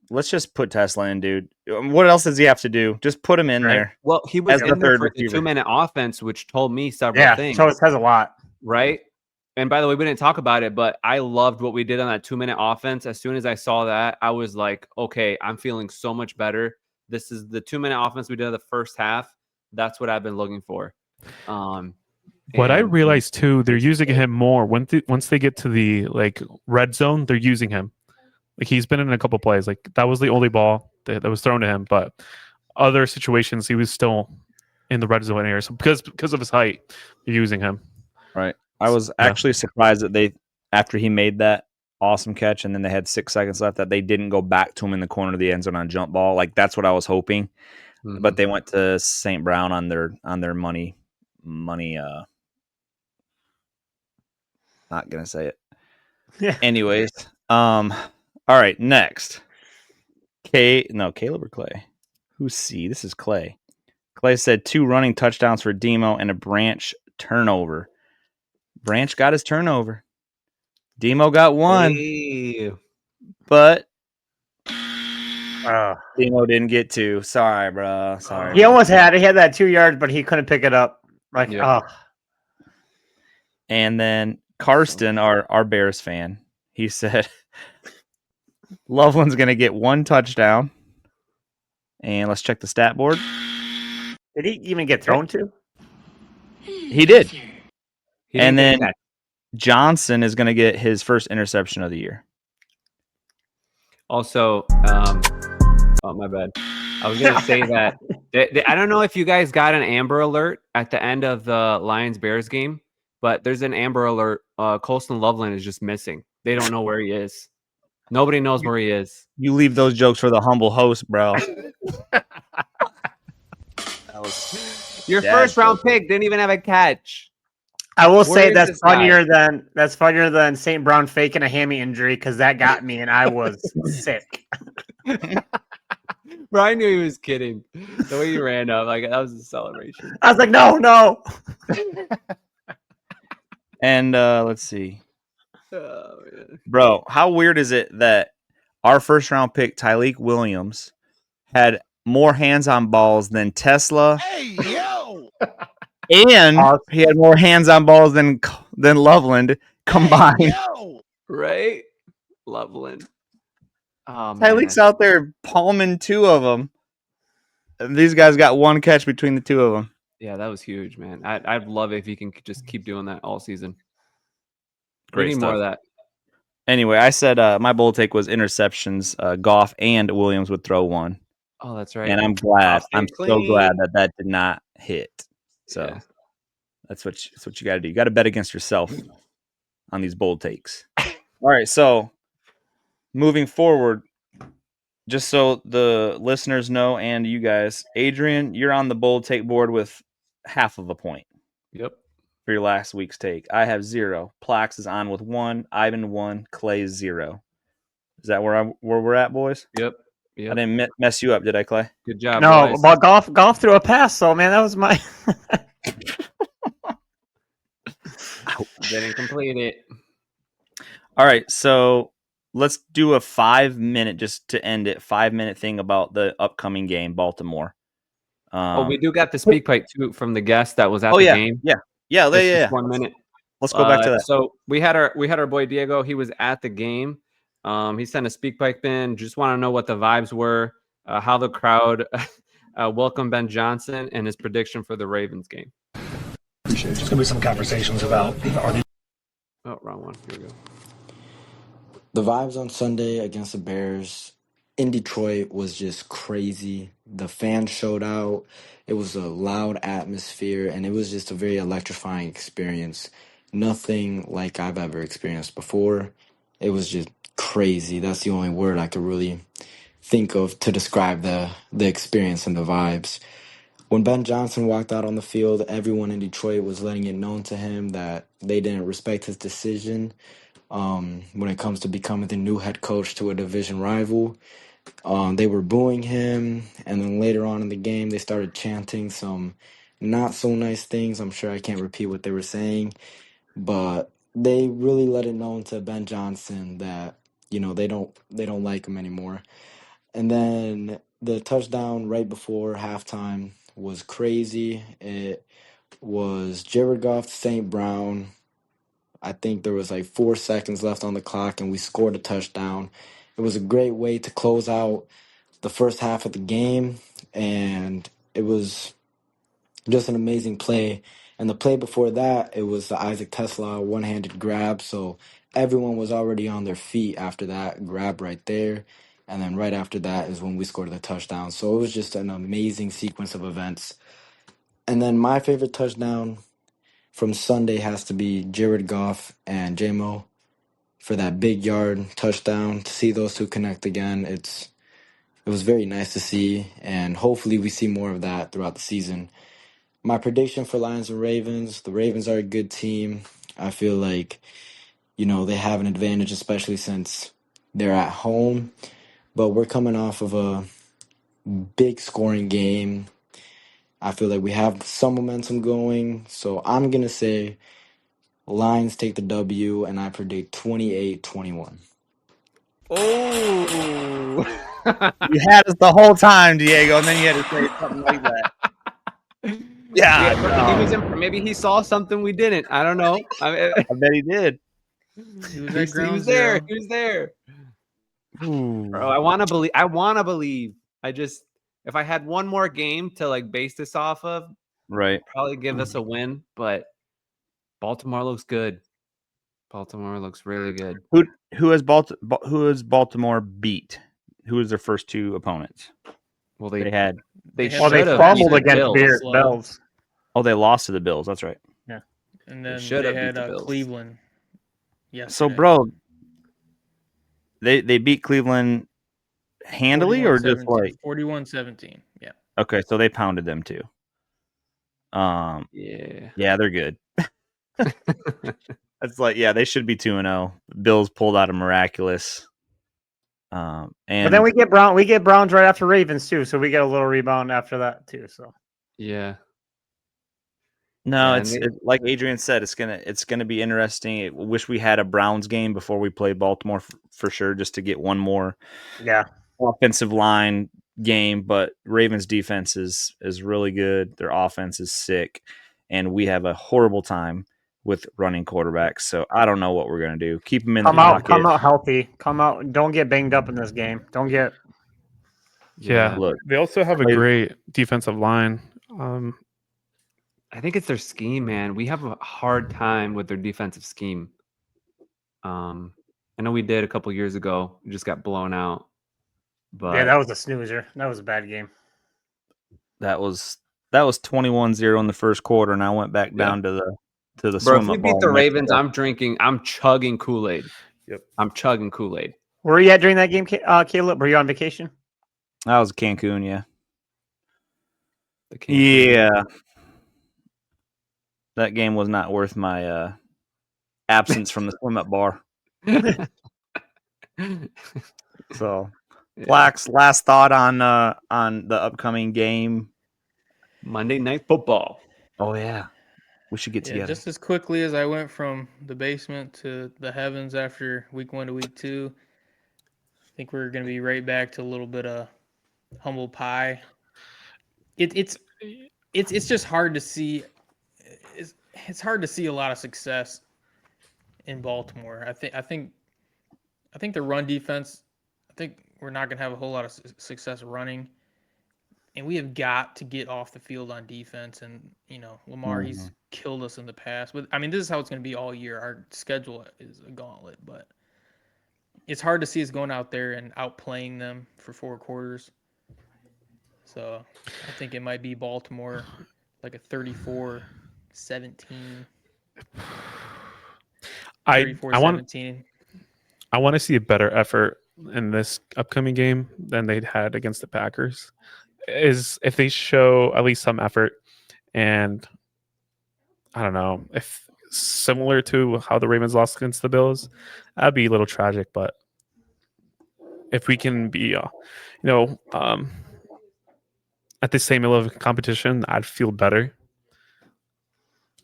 let's just put Tesla in, dude. What else does he have to do? Just put him in there. Well, he was in there for the 2-minute offense, which told me several things. So it says a lot. Right? And by the way, we didn't talk about it, but I loved what we did on that 2-minute offense. As soon as I saw that, I was like, okay, I'm feeling so much better. This is the 2-minute offense we did in the first half. That's what I've been looking for. What I realized too, they're using him more once they get to the like red zone. They're using him. Like he's been in a couple plays. Like that was the only ball that was thrown to him, but other situations he was still in the red zone area. So because of his height, they're using him. Right. I was actually surprised that after he made that awesome catch and then they had 6 seconds left, that they didn't go back to him in the corner of the end zone on jump ball. Like that's what I was hoping. But they went to St. Brown on their money. Not gonna say it. Yeah. Anyways, all right. Next, Caleb or Clay? Who's C? This is Clay. Clay said 2 running touchdowns for Demo and a Branch turnover. Branch got his turnover. Demo got 1, but Demo didn't get 2. Sorry, bro. Sorry. He almost had it. He had that 2 yards, but he couldn't pick it up. Like, And then Karsten, our Bears fan, he said Loveland's going to get 1 touchdown. And let's check the stat board. Did he even get thrown to? He did. And then Johnson is going to get his first interception of the year. Also, oh, my bad. I was going to say that I don't know if you guys got an Amber Alert at the end of the Lions-Bears game, but there's an Amber Alert. Colston Loveland is just missing. They don't know where he is. Nobody knows where he is. You leave those jokes for the humble host, bro. Your first round pick didn't even have a catch. I will say that's funnier than St. Brown faking a hammy injury because that got me and I was sick. Bro, I knew he was kidding. The way he ran up, like that was a celebration. I was like, no. And let's see. Bro, how weird is it that our first round pick, Tyleek Williams, had more hands on balls than Tesla? Hey, yo! And he had more hands on balls than Loveland combined. Hey, yo! Right? Loveland. Oh, Tyleek's out there palming 2 of them. And these guys got 1 catch between the 2 of them. Yeah, that was huge, man. I'd love it if he can just keep doing that all season. Great we need stuff. more of that. Anyway, I said my bold take was interceptions. Goff and Williams would throw 1. Oh, that's right. And I'm glad. I'm so glad that did not hit. So that's what you got to do. You got to bet against yourself on these bold takes. All right, so moving forward, just so the listeners know and you guys, Adrian, you're on the bold take board with half of a point. Yep. For your last week's take. I have 0. Plax is on with 1. Ivan 1. Clay 0. Is that where we're at, boys? Yep. I didn't mess you up, did I, Clay? Good job. No, boys. but golf threw a pass, so man, that was my. Didn't complete it. All right, so let's do a 5-minute, just to end it, 5-minute thing about the upcoming game, Baltimore. We do got the speak pipe too from the guest that was at the game. Yeah. 1 minute. Let's go back to that. So we had our boy Diego. He was at the game. He sent a speak pipe in. Just want to know what the vibes were, how the crowd welcomed Ben Johnson, and his prediction for the Ravens game. Appreciate it. There's gonna be some conversations about wrong one. Here we go. The vibes on Sunday against the Bears in Detroit was just crazy. The fans showed out. It was a loud atmosphere, and it was just a very electrifying experience. Nothing like I've ever experienced before. It was just crazy. That's the only word I could really think of to describe the experience and the vibes. When Ben Johnson walked out on the field, everyone in Detroit was letting it known to him that they didn't respect his decision when it comes to becoming the new head coach to a division rival. They were booing him, and then later on in the game, they started chanting some not so nice things. I'm sure I can't repeat what they were saying, but they really let it known to Ben Johnson that they don't like him anymore. And then the touchdown right before halftime was crazy. It was Jared Goff to St. Brown. I think there was like 4 seconds left on the clock, and we scored a touchdown. It was a great way to close out the first half of the game, and it was just an amazing play. And the play before that, it was the Isaac Tesla one-handed grab. So everyone was already on their feet after that grab right there. And then right after that is when we scored the touchdown. So it was just an amazing sequence of events. And then my favorite touchdown from Sunday has to be Jared Goff and JMO for that big yard touchdown. To see those two connect again, it was very nice to see, and hopefully we see more of that throughout the season. My prediction for Lions and Ravens, the Ravens are a good team. I feel like, they have an advantage, especially since they're at home. But we're coming off of a big scoring game. I feel like we have some momentum going. So I'm going to say Lions take the W, and I predict 28-21. Oh, you had us the whole time, Diego, and then you had to say something like that. Yeah, maybe he saw something we didn't. I don't know. I bet he did. He was at ground was there. zero. He was there. Ooh. Bro, I want to believe. If I had one more game to like base this off of, Right, probably give us a win. But Baltimore looks good. Baltimore looks really good. Who has Baltimore beat? Who was their first two opponents? Well, they fumbled against Bills. Oh, they lost to the Bills. That's right. Yeah, and then should they have beat had the Bills. Cleveland. Yes. So, bro, they beat Cleveland handily or just like 41-17. Yeah. Okay, so they pounded them too. Yeah, they're good. That's like, they should be 2-0. Bills pulled out a miraculous. And but then we get Browns right after Ravens too, so we get a little rebound after that too. So yeah. No, it's like Adrian said, it's gonna be interesting. I wish we had a Browns game before we play Baltimore for sure, just to get one more offensive line game. But Ravens defense is really good. Their offense is sick, and we have a horrible time with running quarterbacks. So I don't know what we're gonna do. Keep them in the pocket. Come out healthy. Come out. Don't get banged up in this game. Don't get. Yeah. Look, they also have a great defensive line. I think it's their scheme, man. We have a hard time with their defensive scheme. I know we did a couple years ago. We just got blown out. But yeah, that was a snoozer. That was a bad game. That was 21-0 in the first quarter, and I went back down to the Bro, swim if we up beat ball the in Ravens, Mexico. I'm chugging Kool-Aid. Yep. I'm chugging Kool-Aid. Where you at during that game, Caleb? Were you on vacation? I was Cancun, yeah. Yeah. That game was not worth my absence from the swim up bar. So, Black's last thought on the upcoming game, Monday Night Football. Oh yeah, we should get together. Just as quickly as I went from the basement to the heavens after week 1 to week 2, I think we're going to be right back to a little bit of humble pie. It's just hard to see. It's hard to see a lot of success in Baltimore. I think the run defense. I think we're not going to have a whole lot of success running, and we have got to get off the field on defense. And Lamar, he's killed us in the past. But I mean, this is how it's going to be all year. Our schedule is a gauntlet, but it's hard to see us going out there and outplaying them for 4 quarters. So I think it might be Baltimore, like a 34-17. 34-17. I want to see a better effort in this upcoming game than they had against the Packers. Is if they show at least some effort, and I don't know, if similar to how the Ravens lost against the Bills, that'd be a little tragic. But if we can be, at the same level of competition, I'd feel better.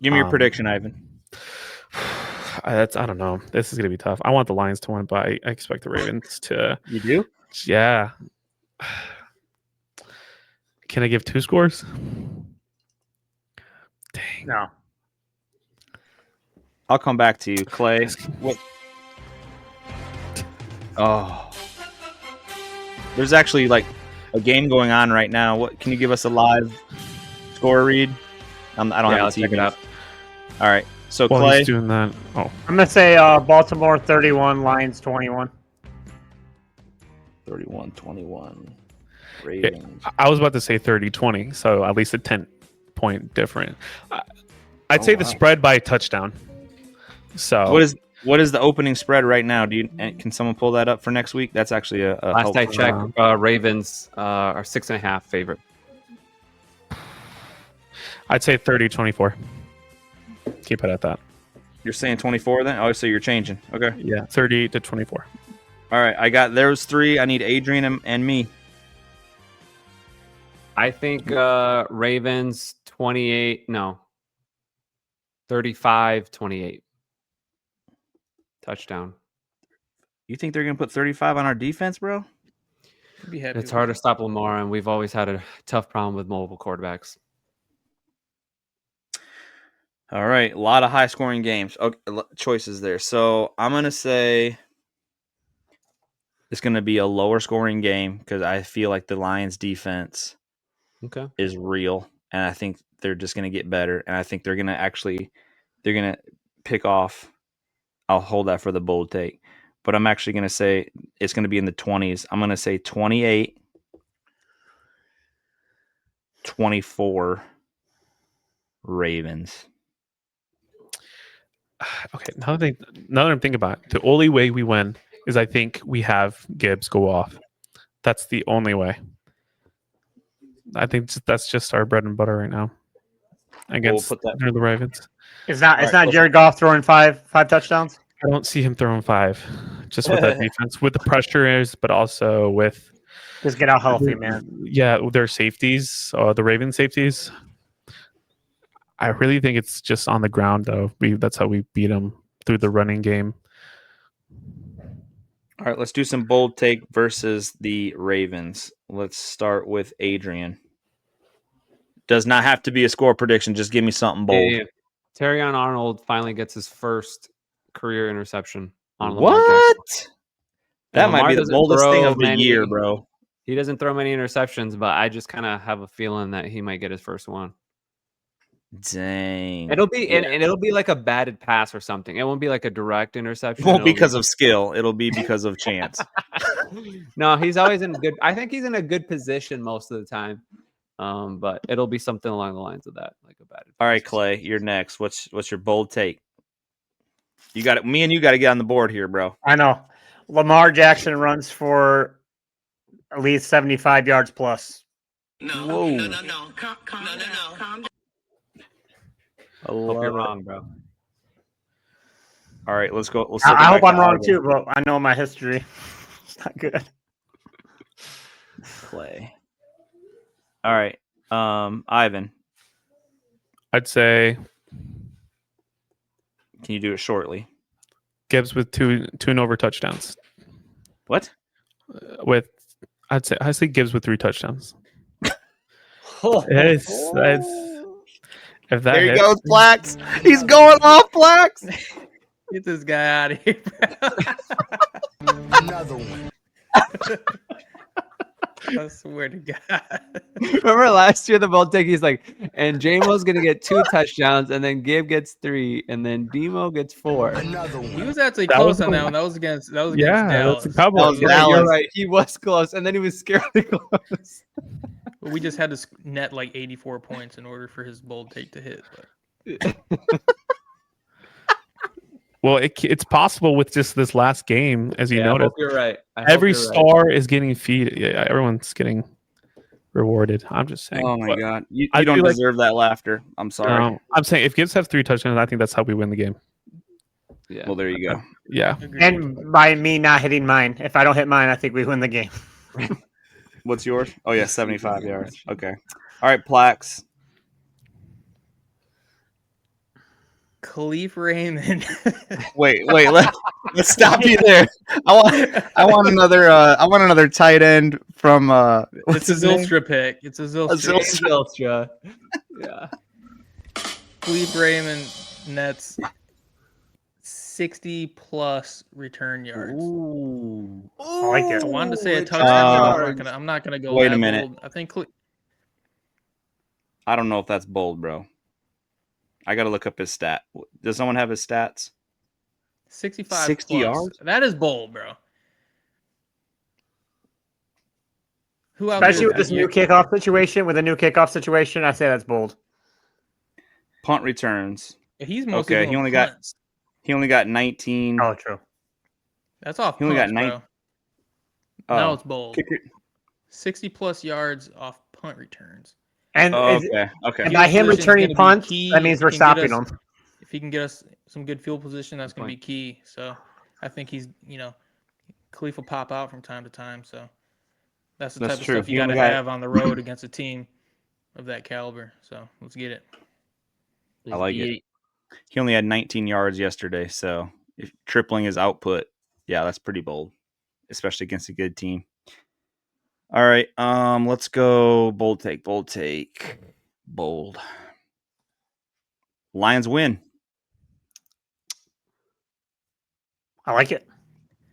Give me your prediction, Ivan. I don't know. This is gonna be tough. I want the Lions to win, but I expect the Ravens to. You do? Yeah. Can I give 2 scores? Dang. No. I'll come back to you, Clay. What? Oh. There's actually a game going on right now. What can you give us a live score read? I don't have let's a check it TV. out. All right. So While Clay, he's doing that, I'm gonna say Baltimore 31, Lions 21. 31-21. Ravens. I was about to say 30-20, so at least a 10-point difference. I'd say the spread by a touchdown. So what is the opening spread right now? Can someone pull that up for next week? That's actually a Last I helpful- checked, Ravens are 6.5 favorite. I'd say 30-24. Keep it at that. You're saying 24 then? Oh, so you're changing. Okay. Yeah, 38-24. All right. I got those three. I need Adrian and me. I think Ravens 35-28. Touchdown. You think they're going to put 35 on our defense, bro? Be happy It's with hard that. to stop Lamar, and we've always had a tough problem with mobile quarterbacks. All right. A lot of high scoring games. Okay, choices there. So I'm going to say it's going to be a lower scoring game because I feel like the Lions defense is real. And I think they're just going to get better. And I think they're going to pick off. I'll hold that for the bold take. But I'm actually going to say it's going to be in the 20s. I'm going to say 28-24 Ravens. Okay, now that I'm thinking about it, the only way we win is I think we have Gibbs go off. That's the only way. I think that's just our bread and butter right now against the Ravens. It's not Jared Goff throwing five touchdowns. I don't see him throwing 5, just with that defense, with the pressure but also with just get out healthy, man. Yeah, their safeties, the Raven safeties. I really think it's just on the ground, though. That's how we beat them, through the running game. All right, let's do some bold take versus the Ravens. Let's start with Adrian. Does not have to be a score prediction. Just give me something bold. Yeah. Terrion Arnold finally gets his first career interception on Lamar What? Jackson. That And might Lamar be the doesn't boldest thing throw of the year, bro. He doesn't throw many interceptions, but I just kind of have a feeling that he might get his first one. Dang. It'll be and it'll be like a batted pass or something. It won't be like a direct interception. It won't be It'll because of skill. It'll be because of chance. No, he's always in good. I think he's in a good position most of the time. But it'll be something along the lines of that, like a batted. All right, Clay, you're next. What's your bold take? You got it. Me and you got to get on the board here, bro. I know. Lamar Jackson runs for at least 75 yards plus. No. Calm down. Hope you're wrong, bro. All right, let's go. I hope I'm wrong too, but I know my history. It's not good. Clay. All right, Ivan. I'd say. Can you do it shortly? Gibbs with two and over touchdowns. What? I'd say Gibbs with 3 touchdowns. If that there he hits, goes, Blacks. He's going off, Blacks. Get this guy out of here. Another one. I swear to God. Remember last year the bold take? He's like, and Jamo's gonna get 2 touchdowns, and then Gabe gets 3, and then Demo gets 4. Another one. He was actually close on that one. That was against Dallas. that's the Cowboys. Yeah, you're right. He was close, and then he was scarily close. We just had to net like 84 points in order for his bold take to hit. Well, it's possible with just this last game, as you I noticed. hope you're right. Every star is getting feed. Yeah, everyone's getting rewarded. I'm just saying. Oh my God, you I don't feel like- deserve that laughter. I'm sorry. No, I'm saying if Gibbs has 3 touchdowns, I think that's how we win the game. Yeah. Well, there you go. Yeah. And by me not hitting mine, if I don't hit mine, I think we win the game. What's yours? Oh yeah, 75 yards. Okay. All right, Plax. Khalif Raymond. Wait. Let's stop you there. I want another tight end from It's a Zylstra pick. It's a Zylstra. Zylstra. Yeah. Khalif Raymond nets 60 plus return yards. Ooh. I like it. I wanted to say a touchdown. But I'm not gonna go. Wait a that minute. bold. I think I don't know if that's bold, bro. I got to look up his stat. Does someone have his stats? 65 60 plus. yards? That is bold, bro. Who out Especially there? with this new kickoff situation. With a new kickoff situation, I say that's bold. Punt returns. He's mostly Okay, doing punts. He only got 19. Oh, true. That's off He only punts, got 9. bro. Oh. Now it's bold. Kicker. 60 plus yards off punt returns. And okay. And by him Position's returning gonna be punts, key. that means we're Can get stopping us- them. If he can get us some good field position, that's going to be key. So I think he's, Khalif will pop out from time to time. So that's the type of stuff you got to have on the road against a team of that caliber. So let's get it. I like it. He only had 19 yards yesterday, so if tripling his output, yeah, that's pretty bold, especially against a good team. All right, let's go bold take. Lions win. I like it.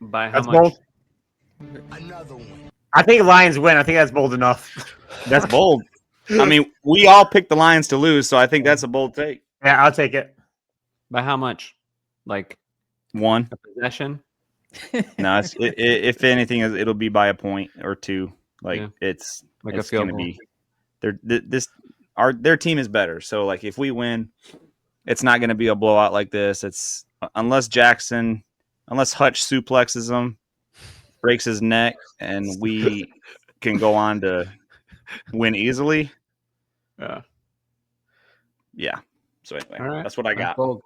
By how That's much? bold. Another one. I think Lions win. I think that's bold enough. That's bold. I mean, we all picked the Lions to lose, so I think that's a bold take. Yeah, I'll take it. By how much? Like 1 a possession? No, if anything, it'll be by a point or 2. Like it's like it's a field gonna goal. be. Their team is better. So like if we win, it's not gonna be a blowout like this. It's unless Hutch suplexes him, breaks his neck, and we can go on to win easily. Yeah. So anyway, that's what I got. Bold.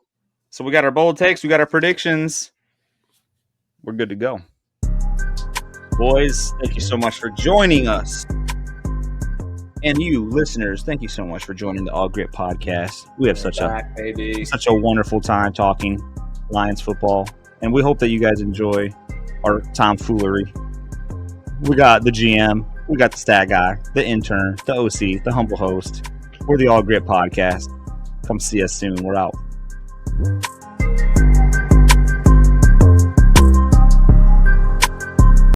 So we got our bold takes, we got our predictions. We're good to go. Boys, thank you so much for joining us. And you listeners, thank you so much for joining the All Gritt podcast. We have such a wonderful time talking Lions football, and we hope that you guys enjoy our tomfoolery. We got the GM, we got the stat guy, the intern, the OC, the humble host. We're the All Gritt podcast. Come see us soon. We're out.